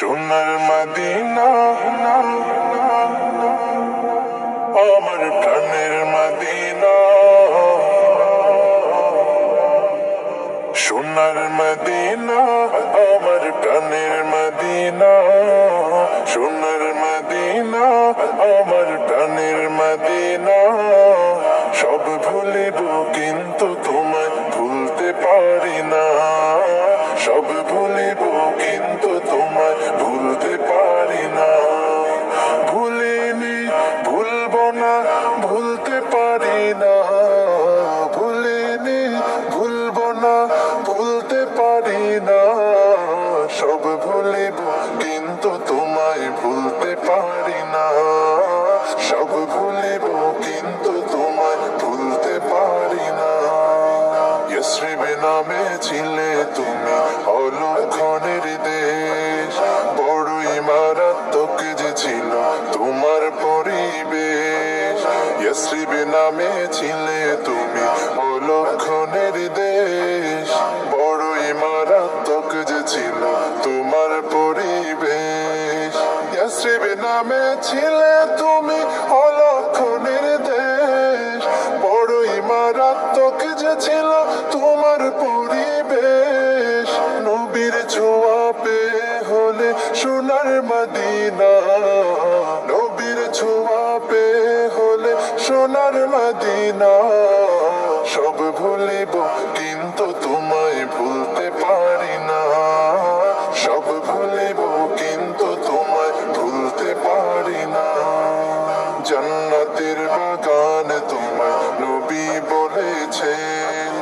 সোনার মদিনা আমার প্রাণের মদিনা, সোনার মদিনা আমার প্রাণের মদিনা, সোনার মদিনা আমার প্রাণের মদিনা। সব ভুলিব কিন্তু তোমায় ভুলতে পারি না, সব ভুলিব কিন্তু তোমায় ভুলতে পারি না। ভুলিনি ভুলব না ভুলতে পারি না, ভুলিনি ভুলব না ভুলতে পারি না। সব ভুলিব কিন্তু তোমায় ভুলতে পারি না, সব ভুলিব কিন্তু তোমায় ভুলতে পারি না। ইয়াসরিব নামে ছিলে তুমি অলক্ষণের দেশ, বড়ই মারাত্মক যে ছিল তোমার পরিবেশ। ইয়াসরিব নামে ছিলে তুমি অলক্ষণের দেশ, বড়ই মারাত্মক যে ছিল তোমার পরিবেশ। ইয়াসরিব নামে ছিলে তুমি অলক্ষণের দেশ, বড়ই মারাত্মক যে ছিল তোমার পরিবেশ। নবীর ছোঁয়া পেয়ে হলে সোনার মদিনা, নবীর ছোঁয়া পেয়ে হলে সোনার মদিনা। সব ভুলিব কিন্তু তোমায় ভুলতে পারি না, সব ভুলিব কিন্তু তোমায় ভুলতে পারি না। জান্নাতের বাগান তোমায় নবী বলেছেন,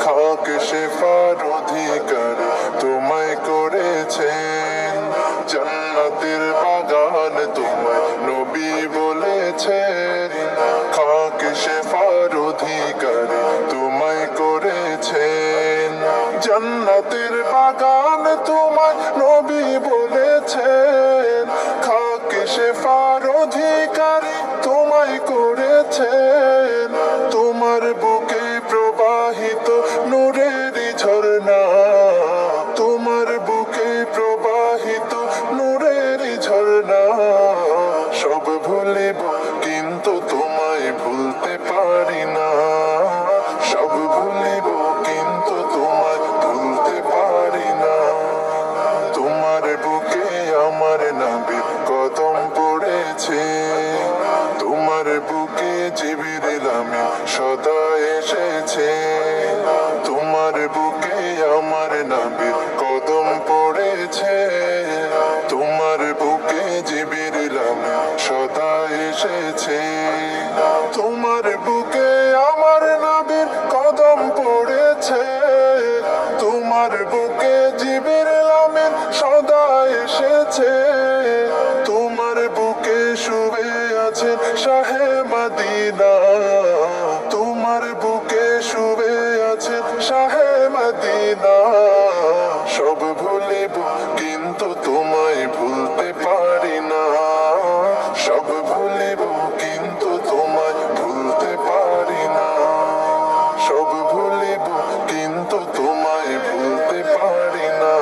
খাক শেফার অধিকার তোমায় করেছেন। জান্নাতের বাগান তোমায় নবী বলেছেন, খাক শেফার অধিকার তোমায় করেছেন। জান্নাতের বাগান তোমায় নবী বলেছেন, খাক শেফার অধিকারী তোমায় করেছেন। তোমার বুকে প্রবাহিত নূরের ঝরনা, তোমার বুকে প্রবাহিত নূরের ঝরনা। সব ভুলিব কিন্তু তোমায় ভুলতে পারি না, সব ভুলিব কিন্তু তোমায় ভুলতে পারি না। তোমার বুকে আমার নবীর কদম পড়েছে, তোমার বুকে জিবরিল আমিন সদা এসেছে। তোমার বুকে আমার নবীর কদম পড়েছে, তোমার বুকে জিবরিল আমিন সদা এসেছে। তোমার বুকে আমার নবীর কদম পড়েছে, তোমার বুকে জিবরিল আমিন সদা এসেছে। তোমার বুকে শুয়ে আছেন শাহে মদিনা, তোমার বুকে শুয়ে আছেন শাহে মদিনা। সব ভুলিব কিন্তু তোমায় ভুলতে পারি না, সব ভুলিব কিন্তু তোমায় ভুলতে পারি না, সব ভুলিব কিন্তু তোমায় ভুলতে পারি না।